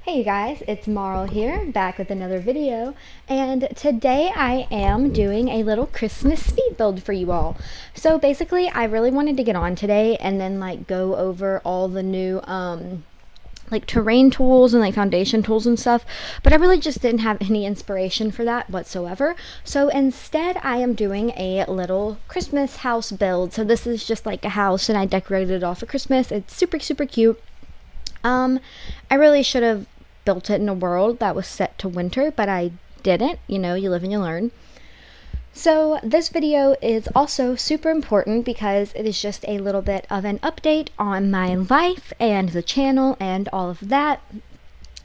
Hey you guys, it's Marl here, back with another video, and today I am doing a little Christmas speed build for you all. So basically, I really wanted to get on today and then go over all the new terrain tools and foundation tools and stuff, but I really just didn't have any inspiration for that whatsoever. So instead I am doing a little Christmas house build. So this is just like a house and I decorated it all for Christmas. It's super cute. I really should have built it in a world that was set to winter, but I didn't. You know, you live and you learn. So this video is also super important because it is just a little bit of an update on my life and the channel and all of that.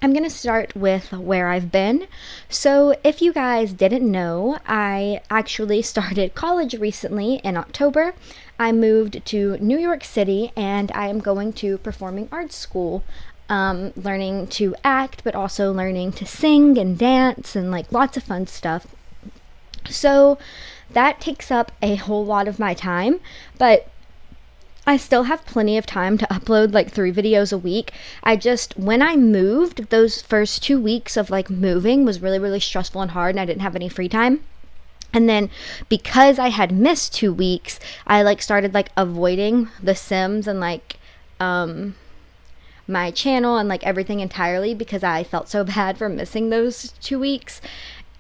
I'm going to start with where I've been. So if you guys didn't know, I actually started college recently in October. I moved to New York City and I am going to performing arts school, learning to act, but also learning to sing and dance and lots of fun stuff. So that takes up a whole lot of my time, but I still have plenty of time to upload 3 videos a week. When I moved, those first 2 weeks of moving was really stressful and hard and I didn't have any free time. And then because I had missed 2 weeks, I started avoiding The Sims and my channel and everything entirely because I felt so bad for missing those 2 weeks.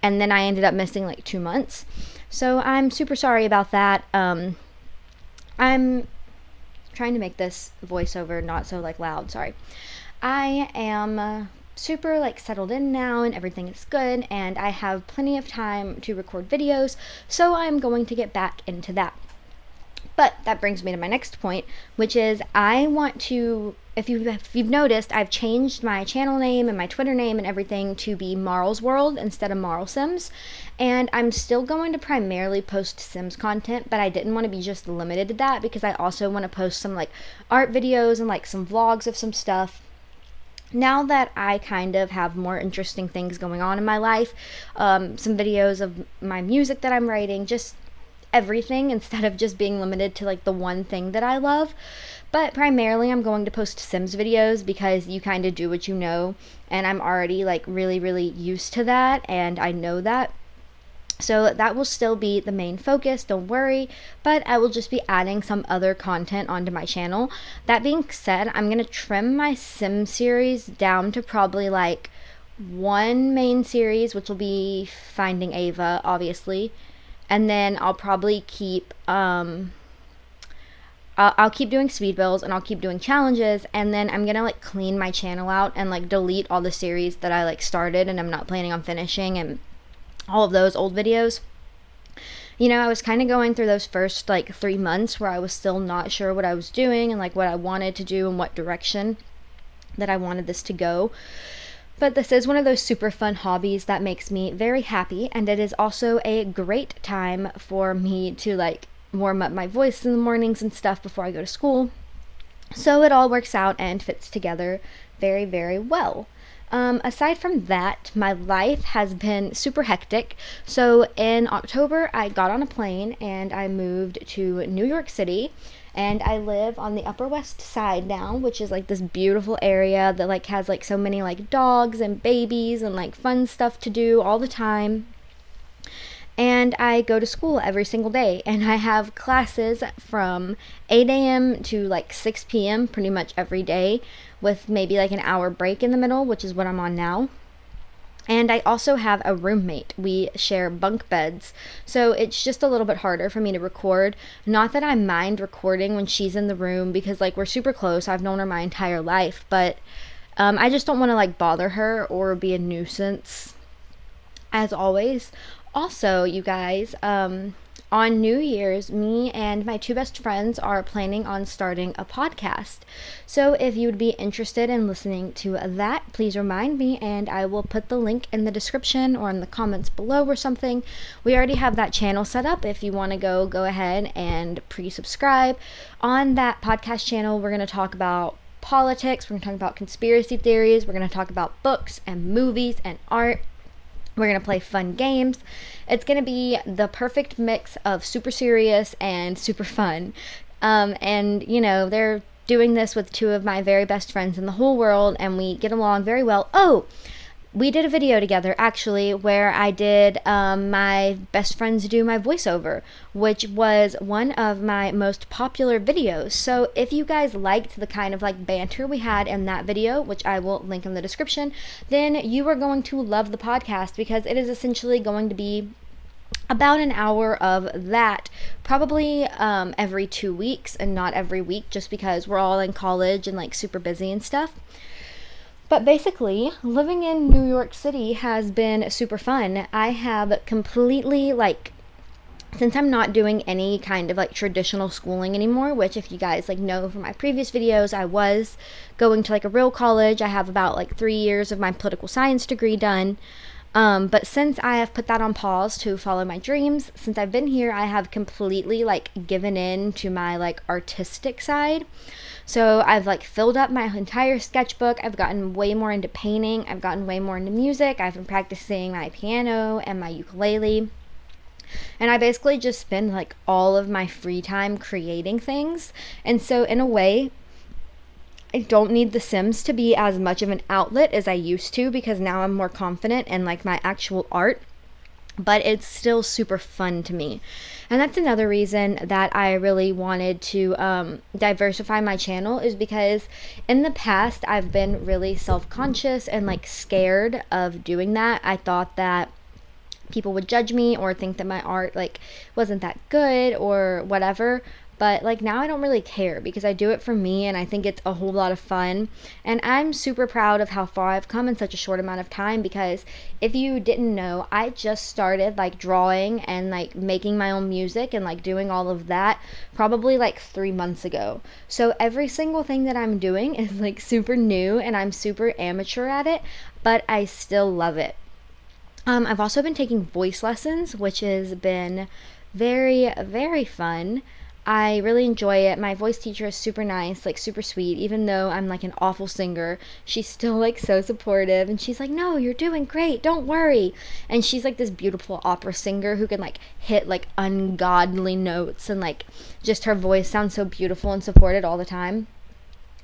And then I ended up missing 2 months. So I'm super sorry about that. I'm trying to make this voiceover not so loud. Sorry. I am super settled in now and everything is good and I have plenty of time to record videos, so I'm going to get back into that. But that brings me to my next point, which is I want to, if you've noticed, I've changed my channel name and my Twitter name and everything to be Marl's World instead of Marlsims. And I'm still going to primarily post Sims content, but I didn't want to be just limited to that because I also want to post some art videos and some vlogs of some stuff. Now that I kind of have more interesting things going on in my life, some videos of my music that I'm writing, just everything instead of just being limited to the one thing that I love. But primarily I'm going to post Sims videos because you kind of do what you know, and I'm already really used to that and I know that. So that will still be the main focus, don't worry, but I will just be adding some other content onto my channel. That being said, I'm going to trim my Sim series down to probably one main series, which will be Finding Ava, obviously. And then I'll probably keep, I'll keep doing speed builds and I'll keep doing challenges, and then I'm gonna clean my channel out and delete all the series that I started and I'm not planning on finishing and all of those old videos. You know, I was kind of going through those first 3 months where I was still not sure what I was doing and what I wanted to do and what direction that I wanted this to go. But this is one of those super fun hobbies that makes me very happy, and it is also a great time for me to warm up my voice in the mornings and stuff before I go to school. So it all works out and fits together very well. Aside from that, my life has been super hectic. So in October, I got on a plane and I moved to New York City. And I live on the Upper West Side now, which is this beautiful area that has so many dogs and babies and fun stuff to do all the time. And I go to school every single day, and I have classes from 8 a.m. to 6 p.m. pretty much every day, with maybe an hour break in the middle, which is what I'm on now. And I also have a roommate. We share bunk beds, so it's just a little bit harder for me to record. Not that I mind recording when she's in the room because we're super close. I've known her my entire life, but I just don't want to bother her or be a nuisance, as always. Also, you guys, on New Year's, me and my 2 best friends are planning on starting a podcast. So if you would be interested in listening to that, please remind me and I will put the link in the description or in the comments below or something. We already have that channel set up. If you want to go ahead and pre-subscribe. On that podcast channel, we're going to talk about politics, we're going to talk about conspiracy theories, we're going to talk about books and movies and art. We're going to play fun games. It's going to be the perfect mix of super serious and super fun. And, you know, they're doing this with two of my very best friends in the whole world, and we get along very well. Oh, we did a video together actually where I did my best friends do my voiceover, which was one of my most popular videos. So if you guys liked the kind of like banter we had in that video, which I will link in the description, then you are going to love the podcast, because it is essentially going to be about an hour of that, probably every 2 weeks and not every week, just because we're all in college and like super busy and stuff. But basically, living in New York City has been super fun. I have completely, like, since I'm not doing any kind of like traditional schooling anymore, which if you guys like know from my previous videos, I was going to like a real college. I have about like 3 years of my political science degree done. But since I have put that on pause to follow my dreams, since I've been here, I have completely like given in to my like artistic side. So I've like filled up my entire sketchbook. I've gotten way more into painting. I've gotten way more into music. I've been practicing my piano and my ukulele. And I basically just spend like all of my free time creating things. And so in a way, I don't need The Sims to be as much of an outlet as I used to, because now I'm more confident in like my actual art, but it's still super fun to me. And that's another reason that I really wanted to diversify my channel, is because in the past I've been really self-conscious and like scared of doing that. I thought that people would judge me or think that my art like wasn't that good or whatever. But like now I don't really care, because I do it for me and I think it's a whole lot of fun. And I'm super proud of how far I've come in such a short amount of time, because if you didn't know, I just started like drawing and like making my own music and like doing all of that probably like 3 months ago. So every single thing that I'm doing is like super new and I'm super amateur at it, but I still love it. I've also been taking voice lessons, which has been very, very fun. I really enjoy it. My voice teacher is super nice, like super sweet. Even though I'm like an awful singer, she's still like so supportive, and she's like, "No, you're doing great. Don't worry." And she's like this beautiful opera singer who can like hit like ungodly notes, and like just her voice sounds so beautiful and supported all the time.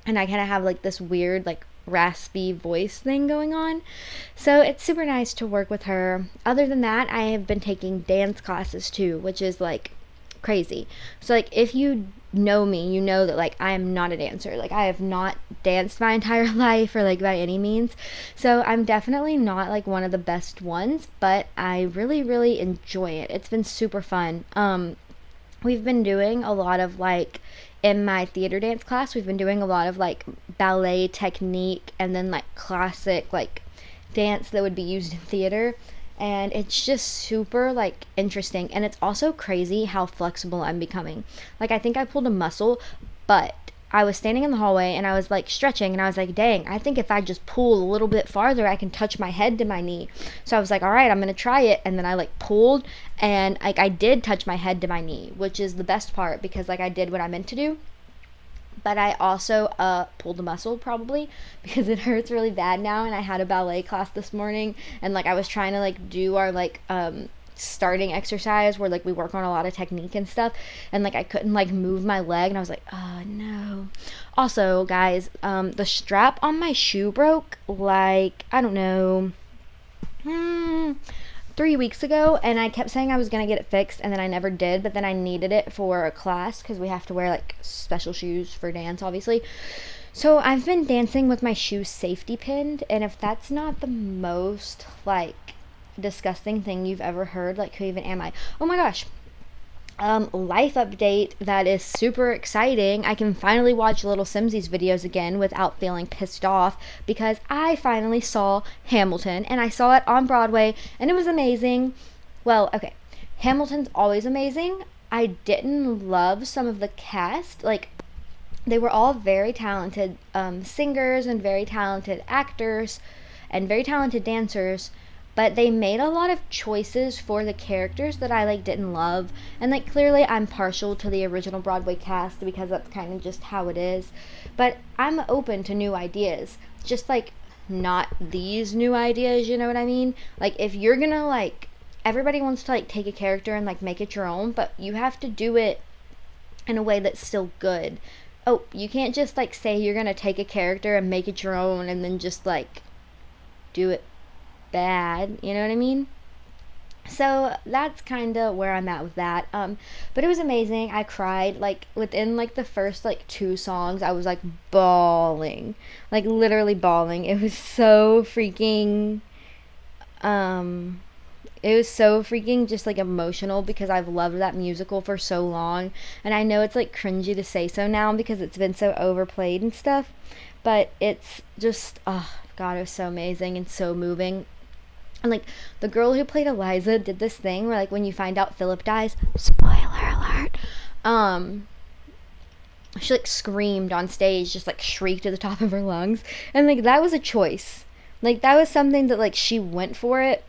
And I kind of have like this weird like raspy voice thing going on. So it's super nice to work with her. Other than that, I have been taking dance classes too, which is like crazy. So like if you know me, you know that like I am not a dancer. Like I have not danced my entire life, or like by any means. So I'm definitely not like one of the best ones, but I really, really enjoy it. It's been super fun. We've been doing a lot of like, in my theater dance class, we've been doing a lot of like ballet technique and then like classic like dance that would be used in theater. And it's just super like interesting, and it's also crazy how flexible I'm becoming. Like I think I pulled a muscle, but I was standing in the hallway and I was like stretching, and I was like, dang, I think if I just pull a little bit farther I can touch my head to my knee. So I was like, all right, I'm gonna try it. And then I like pulled, and like I did touch my head to my knee, which is the best part, because like I did what I meant to do. But I also pulled a muscle probably, because it hurts really bad now. And I had a ballet class this morning, and like I was trying to like do our like starting exercise where like we work on a lot of technique and stuff, and like I couldn't like move my leg, and I was like, oh no. Also guys, the strap on my shoe broke like, I don't know, 3 weeks ago, and I kept saying I was gonna get it fixed, and then I never did. But then I needed it for a class, because we have to wear like special shoes for dance obviously. So I've been dancing with my shoes safety pinned, and if that's not the most like disgusting thing you've ever heard, like who even am I? Oh my gosh, life update that is super exciting. I can finally watch Little Simsies videos again without feeling pissed off, because I finally saw Hamilton, and I saw it on Broadway, and it was amazing. Well, okay, Hamilton's always amazing. I didn't love some of the cast. Like they were all very talented singers and very talented actors and very talented dancers, but they made a lot of choices for the characters that I like didn't love. And like clearly I'm partial to the original Broadway cast, because that's kind of just how it is. But I'm open to new ideas, just like not these new ideas, you know what I mean? Like if you're gonna like, everybody wants to like take a character and like make it your own, but you have to do it in a way that's still good. oh, you can't just like say you're gonna take a character and make it your own and then just like do it bad, you know what I mean? So that's kind of where I'm at with that. But it was amazing. I cried like within like the first like two songs. I was like bawling, like literally bawling. Um, it was so freaking just like emotional because I've loved that musical for so long, and I know it's like cringy to say so now because it's been so overplayed and stuff, but it's just, oh god, it was so amazing and so moving. And like the girl who played Eliza did this thing where like when you find out Philip dies, spoiler alert, um, she like screamed on stage, just like shrieked at the top of her lungs, and like that was a choice. Like that was something that like she went for it,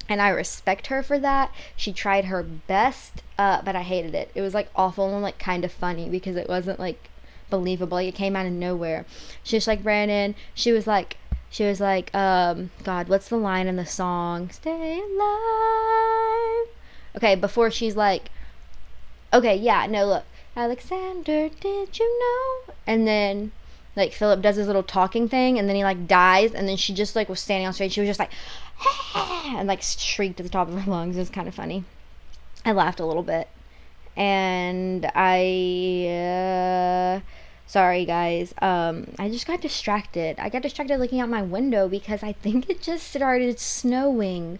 and I respect her for that. She tried her best, but I hated it. It was like awful and like kind of funny because it wasn't like believable. Like, it came out of nowhere. She just like ran in. God, what's the line in the song? Stay alive. Okay, before she's like, okay, yeah, no, look, Alexander, did you know? And then like Philip does his little talking thing, and then he like dies, and then she just like was standing on stage. She was just like, and like shrieked at the top of her lungs. It was kind of funny. I laughed a little bit, and sorry guys, I just got distracted. I got distracted looking out my window because I think it just started snowing.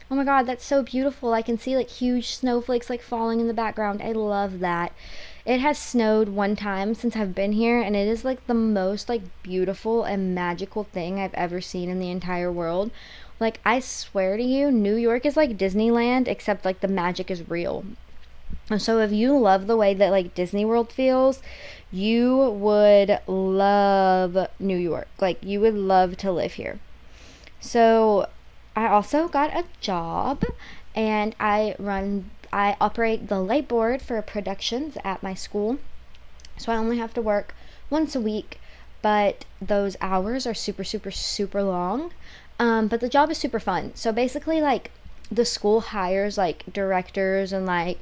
Oh my god, that's so beautiful. I can see like huge snowflakes like falling in the background. I love that. It has snowed one time since I've been here, and it is like the most like beautiful and magical thing I've ever seen in the entire world. Like, I swear to you, New York is like Disneyland, except like the magic is real. And so if you love the way that like Disney World feels, you would love New York. Like, you would love to live here. So I also got a job, and I operate the light board for productions at my school. So I only have to work once a week, but those hours are super, super, super long. But the job is super fun. So basically, like, the school hires like directors and like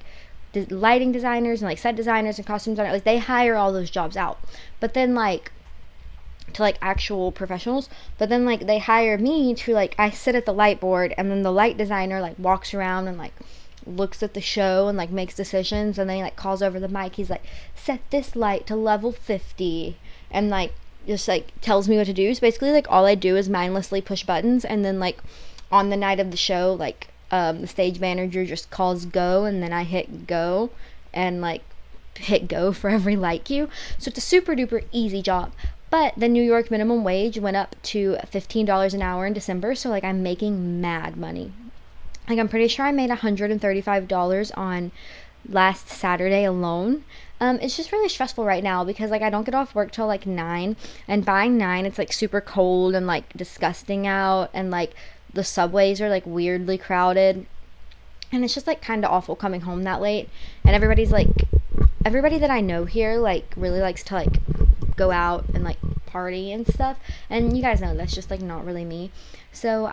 lighting designers and like set designers and costume designers. Like, they hire all those jobs out. But then like to like actual professionals, but then like they hire me to like, I sit at the light board, and then the light designer like walks around and like looks at the show and like makes decisions, and then he like calls over the mic. He's like, set this light to level 50, and like just like tells me what to do. So basically, like, all I do is mindlessly push buttons, and then like on the night of the show, like the stage manager just calls go, and then I hit go and like hit go for every light cue. So it's a super duper easy job. But the New York minimum wage went up to $15 an hour in December, so like I'm making mad money. Like, I'm pretty sure I made $135 on last Saturday alone. It's just really stressful right now because like I don't get off work till like 9, and by 9 it's like super cold and like disgusting out, and like the subways are like weirdly crowded, and it's just like kind of awful coming home that late. And everybody that I know here like really likes to like go out and like party and stuff, and you guys know that's just like not really me. So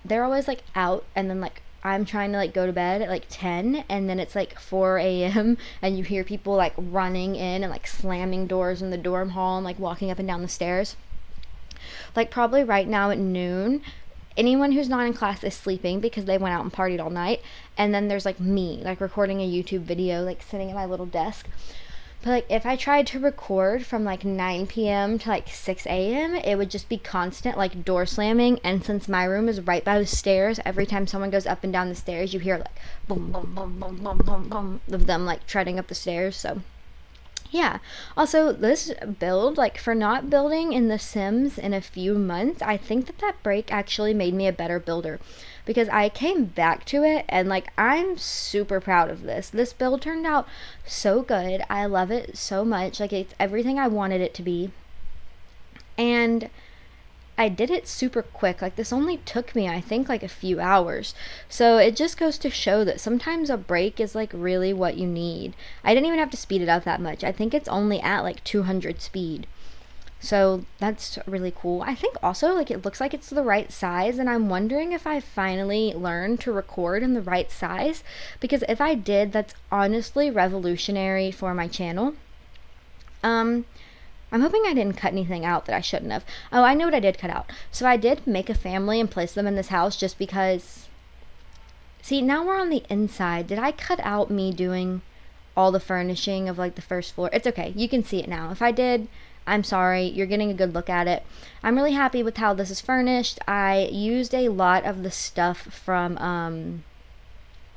they're always like out, and then like I'm trying to like go to bed at like 10, and then it's like 4 a.m. and you hear people like running in and like slamming doors in the dorm hall and like walking up and down the stairs. Like, probably right now at noon, anyone who's not in class is sleeping because they went out and partied all night, and then there's like me like recording a YouTube video, like sitting at my little desk. But like, if I tried to record from like 9 p.m. to like 6 a.m., it would just be constant like door slamming. And since my room is right by the stairs, every time someone goes up and down the stairs, you hear like boom, boom, boom, boom, boom, boom, boom of them like treading up the stairs. So yeah. Also, this build, like, for not building in The Sims in a few months, I think that break actually made me a better builder, because I came back to it, and like, I'm super proud of this build. Turned out so good. I love it so much. Like, it's everything I wanted it to be, and I did it super quick. Like, this only took me, I think, like a few hours. So it just goes to show that sometimes a break is like really what you need. I didn't even have to speed it up that much. I think it's only at like 200 speed. So that's really cool. I think also like it looks like it's the right size, and I'm wondering if I finally learned to record in the right size, because if I did, that's honestly revolutionary for my channel. I'm hoping I didn't cut anything out that I shouldn't have. Oh, I know what I did cut out. So I did make a family and place them in this house just because. See, now we're on the inside. Did I cut out me doing all the furnishing of like the first floor? It's okay. You can see it now. If I did, I'm sorry. You're getting a good look at it. I'm really happy with how this is furnished. I used a lot of the stuff from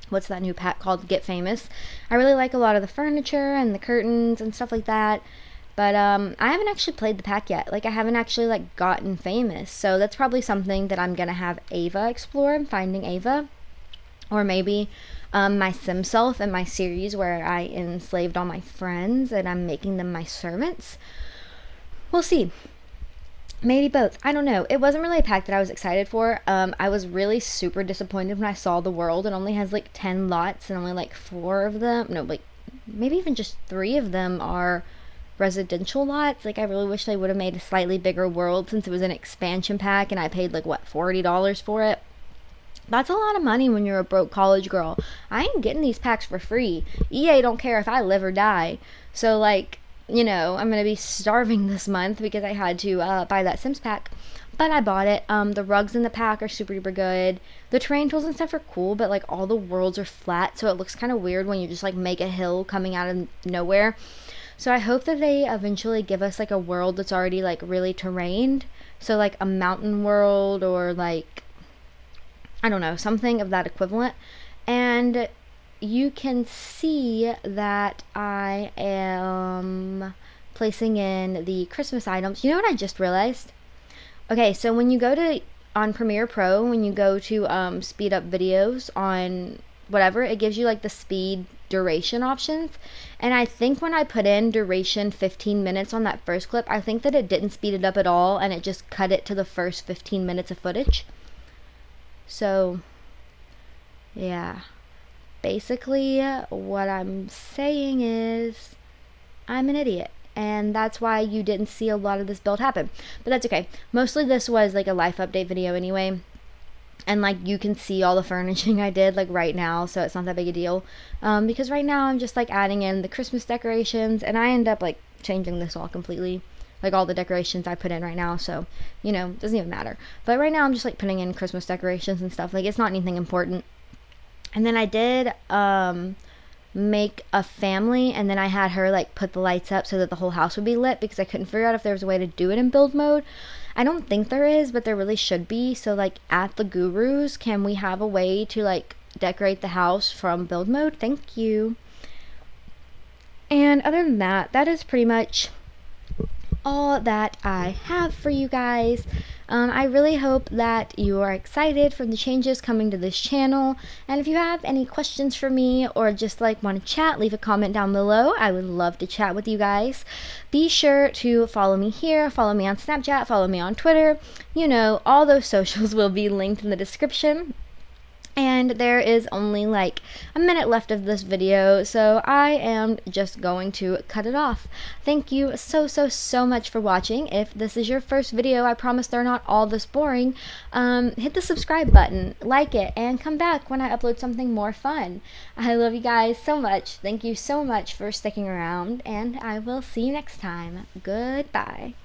what's that new pack called, Get Famous. I really like a lot of the furniture and the curtains and stuff like that. But I haven't actually played the pack yet. Like, I haven't actually like gotten famous. So that's probably something that I'm gonna have Ava explore, finding Ava. Or maybe my sim self in my series where I enslaved all my friends and I'm making them my servants. We'll see. Maybe both. I don't know. It wasn't really a pack that I was excited for. I was really super disappointed when I saw the world. It only has like 10 lots and only like 4 of them. No, like maybe even just 3 of them are residential lots. Like, I really wish they would have made a slightly bigger world since it was an expansion pack and I paid like what, $40 for it. That's a lot of money when you're a broke college girl. I ain't getting these packs for free. EA don't care if I live or die. So like, you know, I'm gonna be starving this month because I had to buy that Sims pack. But I bought it. The rugs in the pack are super duper good. The terrain tools and stuff are cool, but like all the worlds are flat, so it looks kind of weird when you just like make a hill coming out of nowhere. So I hope that they eventually give us like a world that's already like really terrained. So like a mountain world or like, I don't know, something of that equivalent. And you can see that I am placing in the Christmas items. You know what I just realized? Okay, so when you go to, on Premiere Pro, when you go to speed up videos on whatever, it gives you like the speed duration options. And I think when I put in duration 15 minutes on that first clip, I think that it didn't speed it up at all and it just cut it to the first 15 minutes of footage. So, yeah. Basically, what I'm saying is I'm an idiot. And that's why you didn't see a lot of this build happen. But that's okay. Mostly this was like a life update video anyway. And like you can see all the furnishing I did like right now, so it's not that big a deal. Because right now I'm just like adding in the Christmas decorations, and I end up like changing this all completely. Like all the decorations I put in right now, so you know, it doesn't even matter. But right now I'm just like putting in Christmas decorations and stuff. Like, it's not anything important. And then I did make a family, and then I had her like put the lights up so that the whole house would be lit, because I couldn't figure out if there was a way to do it in build mode. I don't think there is, but there really should be. So like at the Gurus, can we have a way to like decorate the house from build mode? Thank you. And other than that, that is pretty much all that I have for you guys. I really hope that you are excited for the changes coming to this channel, and if you have any questions for me or just like want to chat, leave a comment down below. I would love to chat with you guys. Be sure to follow me here, follow me on Snapchat, follow me on Twitter. You know, all those socials will be linked in the description. And there is only like a minute left of this video, so I am just going to cut it off. Thank you so much for watching. If this is your first video, I promise they're not all this boring. Hit the subscribe button, like it, and come back when I upload something more fun. I love you guys so much. Thank you so much for sticking around, and I will see you next time. Goodbye.